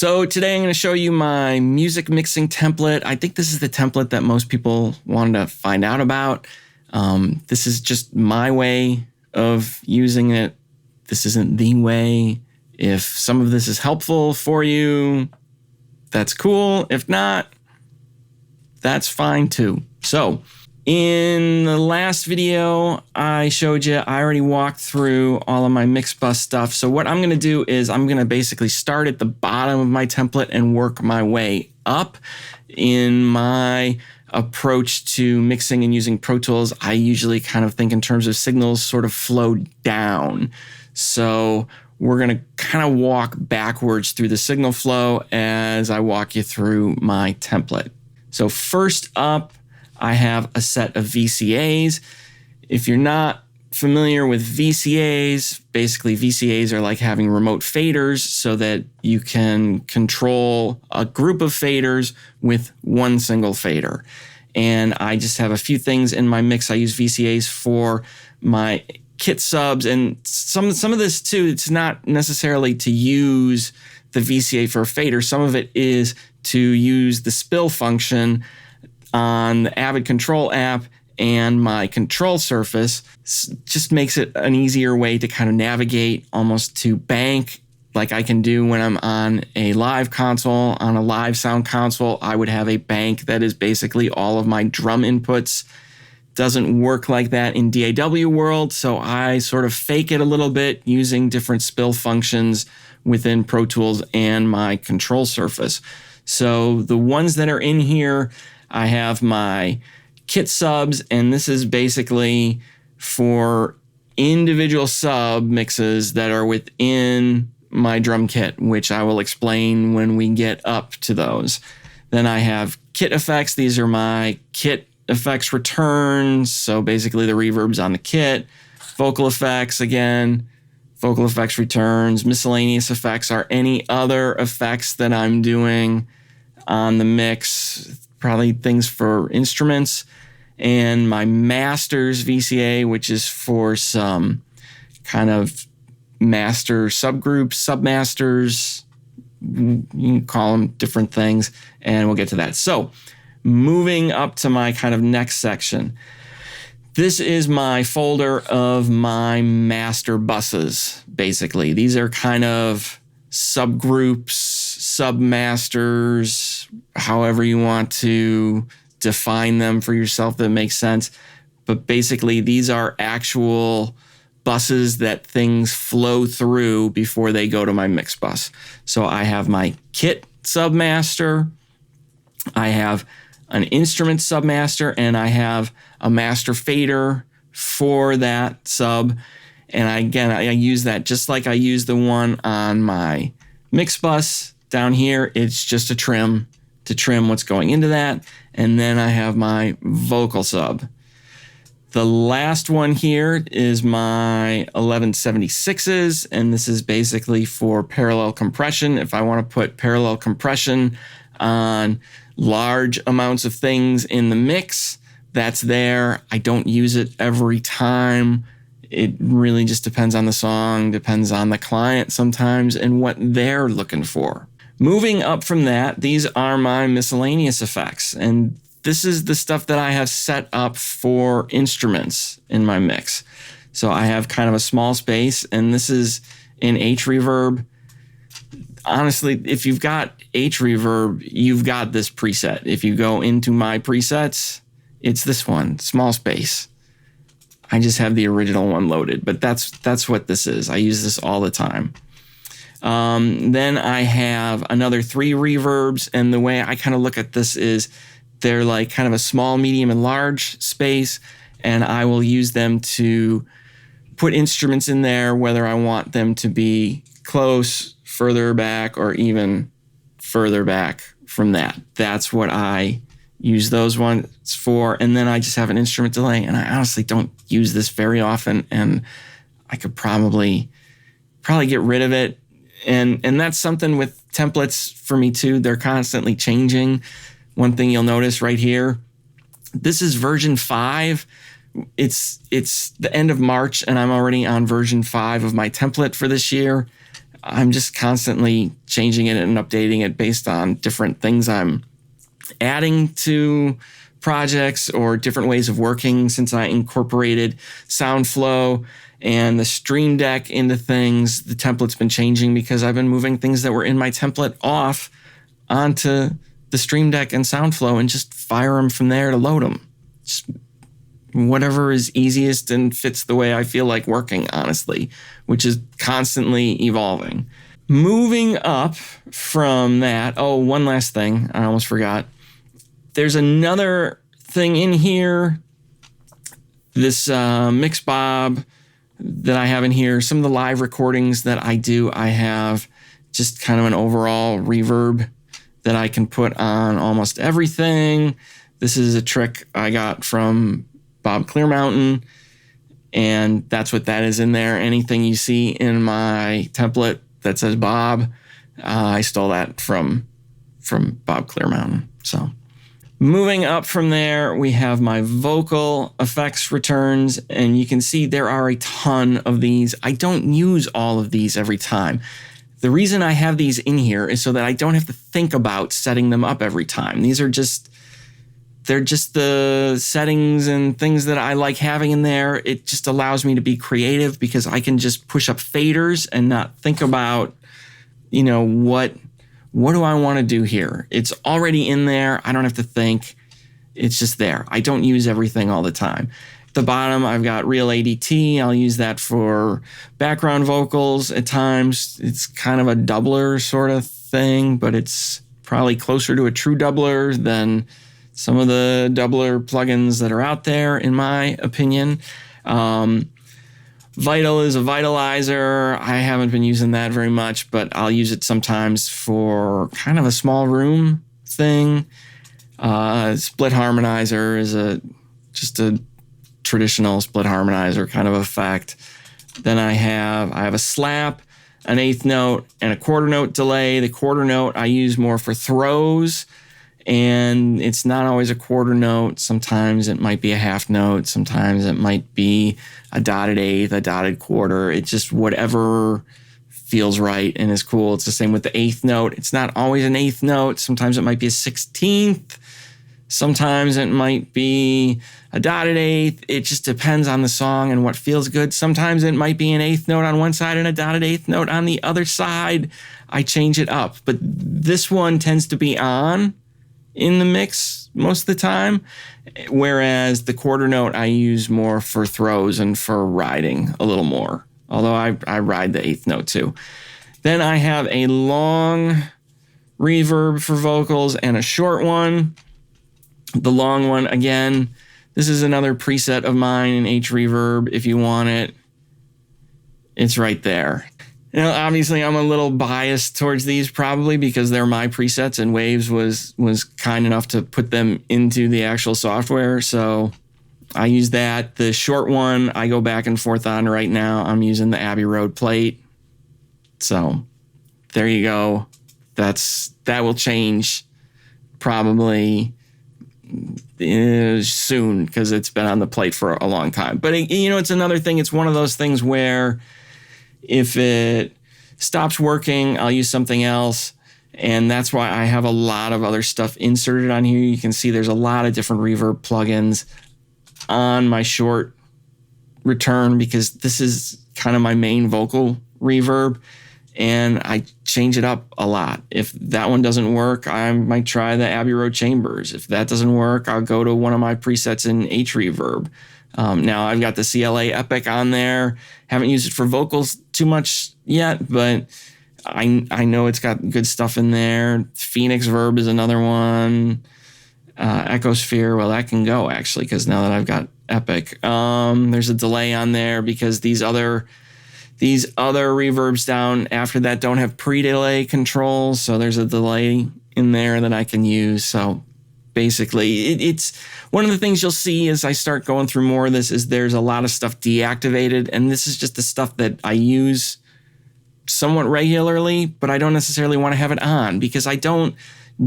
So today I'm going to show you my music mixing template. I think this is the template that most people wanted to find out about. This is just my way of using it. This isn't the way. If some of this is helpful for you, that's cool. If not, that's fine too. So in the last video I showed you, I already walked through all of my mix bus stuff. So what I'm going to do is I'm going to basically start at the bottom of my template and work my way up. In my approach to mixing and using Pro Tools, I usually kind of think in terms of signals sort of flow down. So we're going to kind of walk backwards through the signal flow as I walk you through my template. So first up, I have a set of VCAs. If you're not familiar with VCAs, basically VCAs are like having remote faders so that you can control a group of faders with one single fader. And I just have a few things in my mix. I use VCAs for my kit subs, and some of this too, it's not necessarily to use the VCA for a fader. Some of it is to use the spill function on the Avid Control app and my control surface. Just makes it an easier way to kind of navigate, almost to bank, like I can do when I'm on a live console. On a live sound console, I would have a bank that is basically all of my drum inputs. Doesn't work like that in DAW world, so I sort of fake it a little bit using different spill functions within Pro Tools and my control surface. So the ones that are in here, I have my kit subs, and this is basically for individual sub mixes that are within my drum kit, which I will explain when we get up to those. Then I have kit effects. These are my kit effects returns, so basically the reverbs on the kit. Vocal effects, again, vocal effects returns. Miscellaneous effects are any other effects that I'm doing on the mix, probably things for instruments. And my masters VCA, which is for some kind of master subgroups, submasters, you can call them different things, and we'll get to that. So moving up to my kind of next section. This is my folder of my master buses, basically. These are kind of subgroups, submasters, however you want to define them for yourself that makes sense. But basically, these are actual buses that things flow through before they go to my mix bus. So I have my kit submaster, I have an instrument submaster, and I have a master fader for that sub. And I use that just like I use the one on my mix bus down here. It's just a trim to trim what's going into that. And then I have my vocal sub. The last one here is my 1176s, and this is basically for parallel compression. If I want to put parallel compression on large amounts of things in the mix, that's there. I don't use it every time. It really just depends on the song, depends on the client sometimes and what they're looking for. Moving up from that, these are my miscellaneous effects, and this is the stuff that I have set up for instruments in my mix. So I have kind of a small space, and this is in H Reverb. Honestly, if you've got H Reverb, you've got this preset. If you go into my presets, it's this one, small space. I just have the original one loaded, but that's what this is. I use this all the time. Then I have another 3 reverbs, and the way I kind of look at this is they're like kind of a small, medium, and large space, and I will use them to put instruments in there, whether I want them to be close, further back, or even further back from that. That's what I use those ones for. And then I just have an instrument delay, and I honestly don't use this very often, and I could probably get rid of it. And that's something with templates for me too. They're constantly changing. One thing you'll notice right here, this is version 5. It's the end of March, and I'm already on version 5 of my template for this year. I'm just constantly changing it and updating it based on different things I'm adding to projects or different ways of working since I incorporated SoundFlow and the Stream Deck into things. The template's been changing because I've been moving things that were in my template off onto the Stream Deck and SoundFlow and just fire them from there to load them. Just whatever is easiest and fits the way I feel like working, honestly, which is constantly evolving. Moving up from that, one last thing, I almost forgot. There's another thing in here, this Mix Bob that I have in here. Some of the live recordings that I do, I have just kind of an overall reverb that I can put on almost everything. This is a trick I got from Bob Clearmountain, and that's what that is in there. Anything you see in my template that says Bob, I stole that from Bob Clearmountain. So moving up from there, we have my vocal effects returns, and you can see there are a ton of these. I don't use all of these every time. The reason I have these in here is so that I don't have to think about setting them up every time. They're just the settings and things that I like having in there. It just allows me to be creative because I can just push up faders and not think about, what do I want to do here? It's already in there. I don't have to think. It's just there. I don't use everything all the time. At the bottom, I've got Real ADT. I'll use that for background vocals at times. It's kind of a doubler sort of thing, but it's probably closer to a true doubler than some of the doubler plugins that are out there, in my opinion. Vital is a vitalizer. I haven't been using that very much, but I'll use it sometimes for kind of a small room thing. Split harmonizer is just a traditional split harmonizer kind of effect. Then I have a slap, an eighth note, and a quarter note delay. The quarter note I use more for throws, and it's not always a quarter note. Sometimes it might be a half note. Sometimes it might be a dotted eighth, a dotted quarter. It's just whatever feels right and is cool. It's the same with the eighth note. It's not always an eighth note. Sometimes it might be a 16th. Sometimes it might be a dotted eighth. It just depends on the song and what feels good. Sometimes it might be an eighth note on one side and a dotted eighth note on the other side. I change it up. But this one tends to be on in the mix most of the time, whereas the quarter note I use more for throws and for riding a little more, although I ride the eighth note too. Then I have a long reverb for vocals and a short one. The long one, again, this is another preset of mine in H Reverb. If you want it, it's right there. Obviously, I'm a little biased towards these probably because they're my presets, and Waves was kind enough to put them into the actual software. So I use that. The short one I go back and forth on right now. I'm using the Abbey Road plate. So there you go. That will change probably soon because it's been on the plate for a long time. But it's another thing. It's one of those things where if it stops working, I'll use something else. And that's why I have a lot of other stuff inserted on here. You can see there's a lot of different reverb plugins on my short return because this is kind of my main vocal reverb. And I change it up a lot. If that one doesn't work, I might try the Abbey Road Chambers. If that doesn't work, I'll go to one of my presets in H Reverb. Now I've got the CLA Epic on there. Haven't used it for vocals too much yet, but I know it's got good stuff in there. Phoenix Verb is another one. Echosphere, well, that can go actually, because now that I've got Epic. There's a delay on there because these other reverbs down after that don't have pre-delay control, so there's a delay in there that I can use. So basically, it's one of the things you'll see as I start going through more of this is there's a lot of stuff deactivated, and this is just the stuff that I use somewhat regularly, but I don't necessarily want to have it on because I don't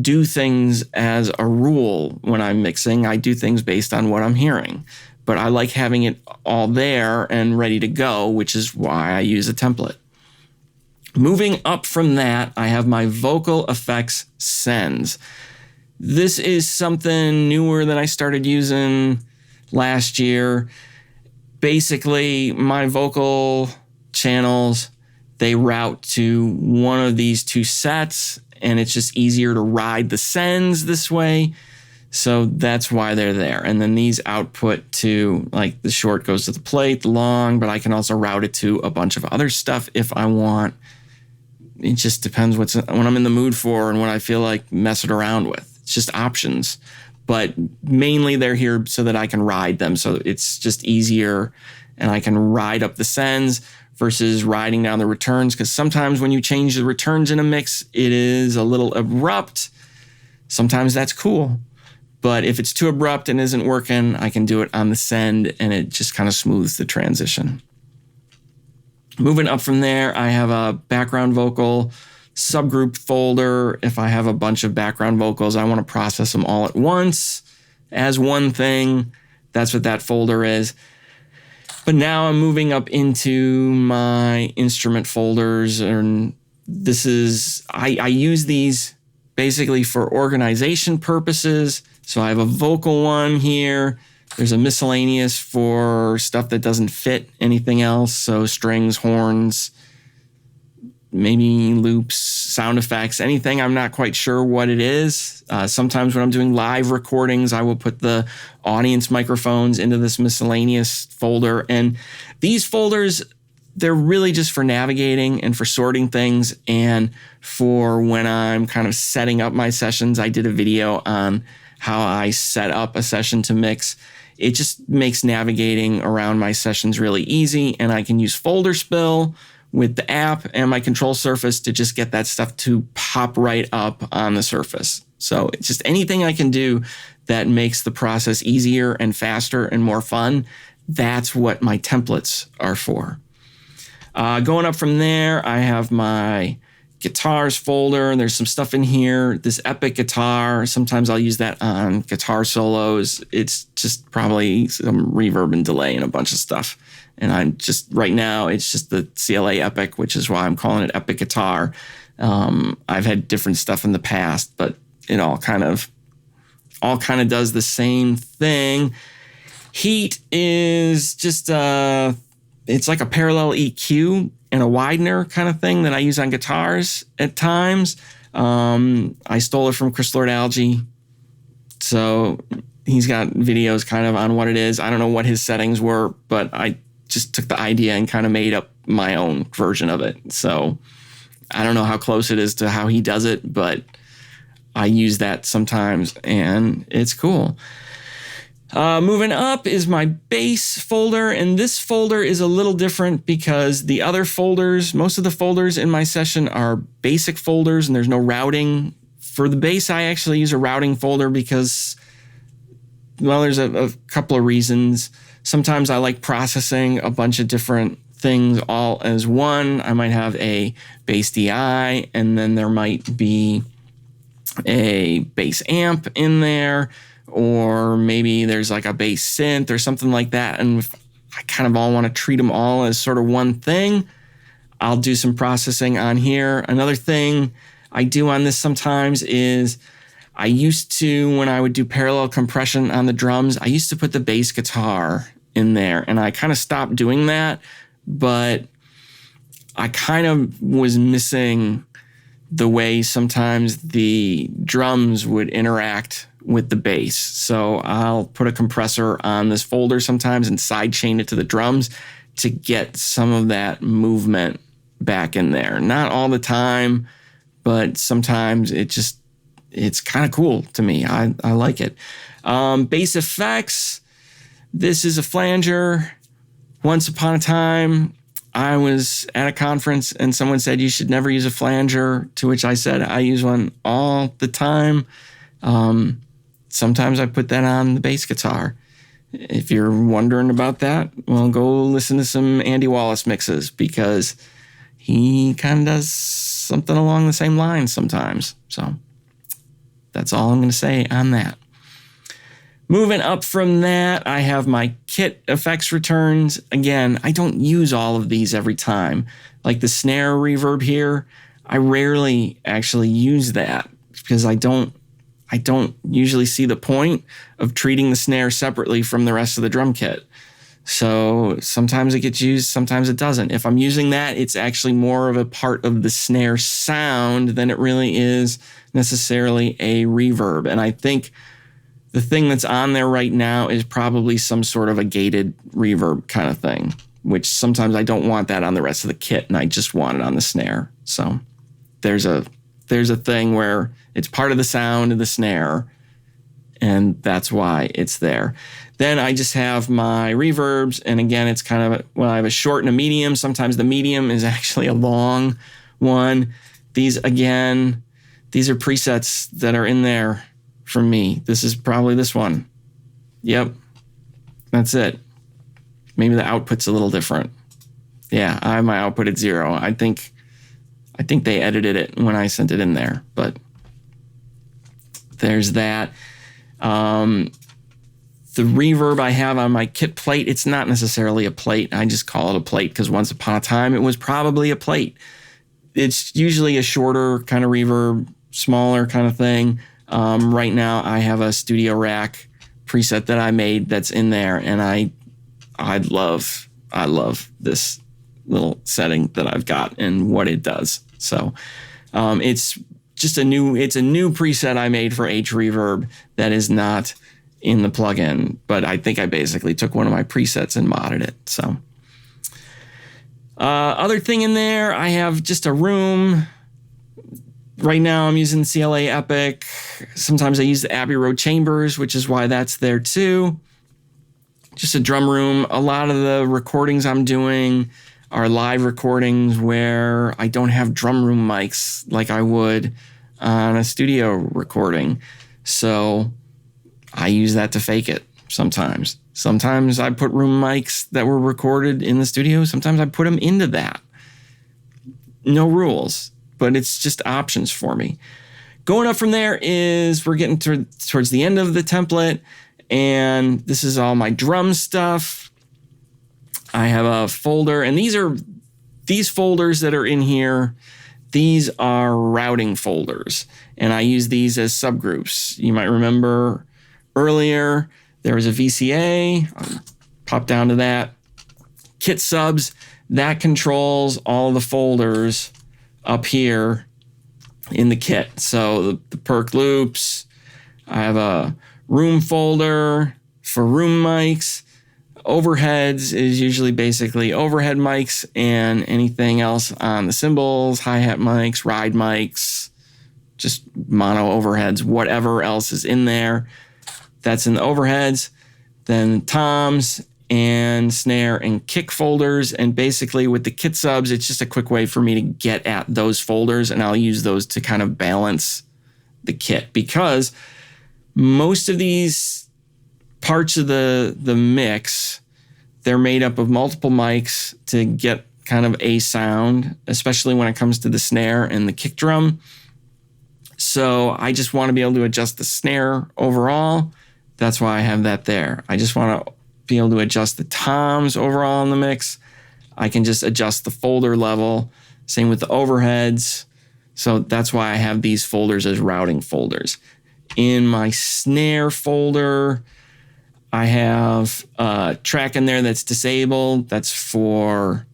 do things as a rule when I'm mixing. I do things based on what I'm hearing. But I like having it all there and ready to go, which is why I use a template. Moving up from that, I have my vocal effects sends. This is something newer that I started using last year. Basically, my vocal channels, they route to one of these two sets, and it's just easier to ride the sends this way. So that's why they're there. And then these output to, like, the short goes to the plate, the long, but I can also route it to a bunch of other stuff if I want. It just depends what I'm in the mood for and what I feel like messing around with. It's just options. But mainly they're here so that I can ride them. So it's just easier, and I can ride up the sends versus riding down the returns. Because sometimes when you change the returns in a mix, it is a little abrupt. Sometimes that's cool. But if it's too abrupt and isn't working, I can do it on the send, and it just kind of smooths the transition. Moving up from there, I have a background vocal subgroup folder. If I have a bunch of background vocals, I want to process them all at once as one thing. That's what that folder is. But now I'm moving up into my instrument folders, and this is, I use these basically for organization purposes. So I have a vocal one here. There's a miscellaneous for stuff that doesn't fit anything else. So strings, horns, maybe loops, sound effects, anything. I'm not quite sure what it is. Sometimes when I'm doing live recordings, I will put the audience microphones into this miscellaneous folder. And these folders, they're really just for navigating and for sorting things, and for when I'm kind of setting up my sessions. I did a video on how I set up a session to mix. It just makes navigating around my sessions really easy, and I can use folder spill with the app and my control surface to just get that stuff to pop right up on the surface. So it's just anything I can do that makes the process easier and faster and more fun. That's what my templates are for. Going up from there, I have my guitars folder. There's some stuff in here. This epic guitar, sometimes I'll use that on guitar solos. It's just probably some reverb and delay and a bunch of stuff. And I'm just, right now, it's just the CLA Epic, which is why I'm calling it Epic Guitar. I've had different stuff in the past, but it all kind of does the same thing. Heat is just it's like a parallel EQ and a widener kind of thing that I use on guitars at times. I stole it from Chris Lord Algae. So he's got videos kind of on what it is. I don't know what his settings were, but I just took the idea and kind of made up my own version of it. So I don't know how close it is to how he does it, but I use that sometimes and it's cool. Moving up is my bass folder, and this folder is a little different because the other folders, most of the folders in my session are basic folders and there's no routing. For the bass, I actually use a routing folder because, well, there's a couple of reasons. Sometimes I like processing a bunch of different things all as one. I might have a bass DI, and then there might be a bass amp in there, or maybe there's like a bass synth or something like that. And I kind of all want to treat them all as sort of one thing. I'll do some processing on here. Another thing I do on this sometimes is I used to, when I would do parallel compression on the drums, I used to put the bass guitar in there, and I kind of stopped doing that, but I kind of was missing the way sometimes the drums would interact with the bass. So I'll put a compressor on this folder sometimes and sidechain it to the drums to get some of that movement back in there. Not all the time, but sometimes it's kind of cool to me. I like it. Bass effects. This is a flanger. Once upon a time, I was at a conference and someone said you should never use a flanger, to which I said I use one all the time. Sometimes I put that on the bass guitar. If you're wondering about that, well, go listen to some Andy Wallace mixes because he kind of does something along the same lines sometimes. So that's all I'm going to say on that. Moving up from that, I have my kit effects returns, again, I don't use all of these every time. Like the snare reverb here, I rarely actually use that because I don't usually see the point of treating the snare separately from the rest of the drum kit. So sometimes it gets used, sometimes it doesn't. If I'm using that, it's actually more of a part of the snare sound than it really is necessarily a reverb. And I think the thing that's on there right now is probably some sort of a gated reverb kind of thing, which sometimes I don't want that on the rest of the kit and I just want it on the snare. So there's a thing where it's part of the sound of the snare, and that's why it's there. Then I just have my reverbs, and again, it's kind of, I have a short and a medium. Sometimes the medium is actually a long one. These are presets that are in there for me. This is probably this one. Yep, that's it. Maybe the output's a little different. Yeah, I have my output at 0. I think they edited it when I sent it in there, but there's that. The reverb I have on my kit plate, it's not necessarily a plate. I just call it a plate because once upon a time it was probably a plate. It's usually a shorter kind of reverb, smaller kind of thing. Right now I have a Studio Rack preset that I made that's in there, and I love this little setting that I've got and what it does. So it's a new preset I made for H Reverb that is not in the plugin, but I think I basically took one of my presets and modded it. So other thing in there, I have just a room. Right now I'm using CLA Epic. Sometimes I use the Abbey Road Chambers, which is why that's there too. Just a drum room. A lot of the recordings I'm doing are live recordings where I don't have drum room mics like I would on a studio recording. So I use that to fake it sometimes. Sometimes I put room mics that were recorded in the studio. Sometimes I put them into that. No rules, but it's just options for me. Going up from there is we're getting towards the end of the template, and this is all my drum stuff. I have a folder, and these folders that are in here, these are routing folders, and I use these as subgroups. You might remember earlier there was a VCA. I'll pop down to that. Kit subs, that controls all the folders up here in the kit. So the perk loops, I have a room folder for room mics. Overheads is usually basically overhead mics and anything else on the cymbals, hi-hat mics, ride mics, just mono overheads, whatever else is in there. That's in the overheads. Then toms and snare and kick folders. And basically with the kit subs, it's just a quick way for me to get at those folders, and I'll use those to kind of balance the kit, because most of these parts of the mix, they're made up of multiple mics to get kind of a sound, especially when it comes to the snare and the kick drum. So I just want to be able to adjust the snare overall. That's why I have that there. I just want to be able to adjust the toms overall in the mix. I can just adjust the folder level. Same with the overheads. So that's why I have these folders as routing folders. In my snare folder, I have a track in there that's disabled. That's for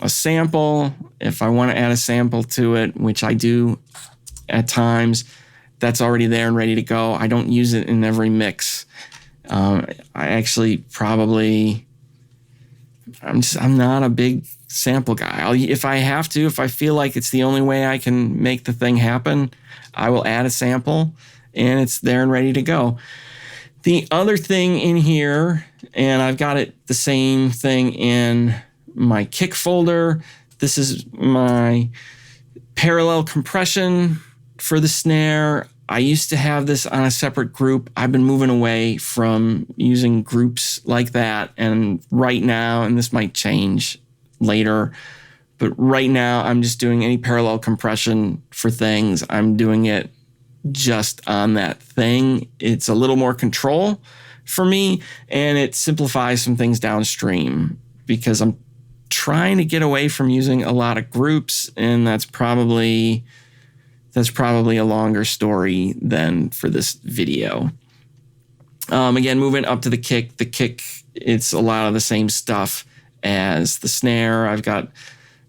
a sample. If I want to add a sample to it, which I do at times, that's already there and ready to go. I don't use it in every mix. I actually I'm not a big sample guy. If I have to, if I feel like it's the only way I can make the thing happen, I will add a sample and it's there and ready to go. The other thing in here, and I've got it the same thing in my kick folder. This is my parallel compression for the snare. I used to have this on a separate group. I've been moving away from using groups like that. And right now, and this might change later, but right now I'm just doing any parallel compression for things. I'm doing it just on that thing. It's a little more control for me, and it simplifies some things downstream because I'm trying to get away from using a lot of groups, and that's probably a longer story than for this video. Again, moving up to the kick. The kick, it's a lot of the same stuff as the snare. I've got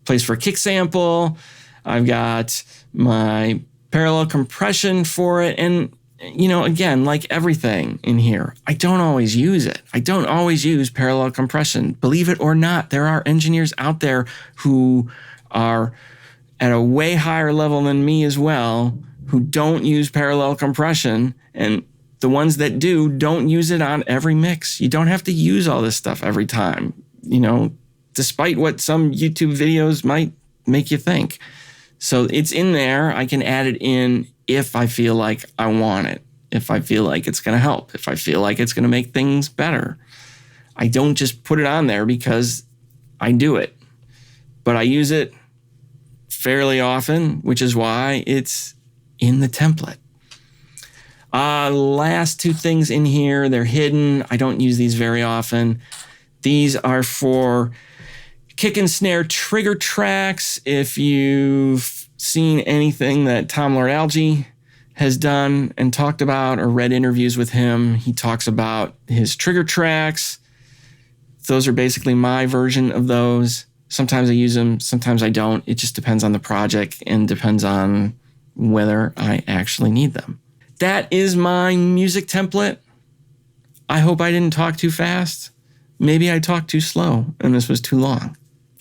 place for a kick sample. I've got my parallel compression for it. And, again, like everything in here, I don't always use it. I don't always use parallel compression. Believe it or not, there are engineers out there who are at a way higher level than me as well, who don't use parallel compression. And the ones that do don't use it on every mix. You don't have to use all this stuff every time, despite what some YouTube videos might make you think. So it's in there. I can add it in if I feel like I want it, if I feel like it's going to help, if I feel like it's going to make things better. I don't just put it on there because I do it, but I use it fairly often, which is why it's in the template. Last two things in here, they're hidden. I don't use these very often. These are for kick and snare trigger tracks. If you've seen anything that Tom Lord-Alge has done and talked about or read interviews with him, he talks about his trigger tracks. Those are basically my version of those. Sometimes I use them, sometimes I don't. It just depends on the project and depends on whether I actually need them. That is my music template. I hope I didn't talk too fast. Maybe I talked too slow and this was too long.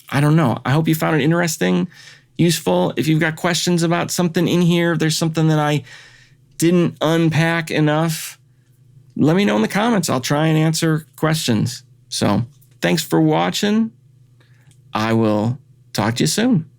I don't know. I hope you found it interesting, useful. If you've got questions about something in here, if there's something that I didn't unpack enough, let me know in the comments. I'll try and answer questions. So thanks for watching. I will talk to you soon.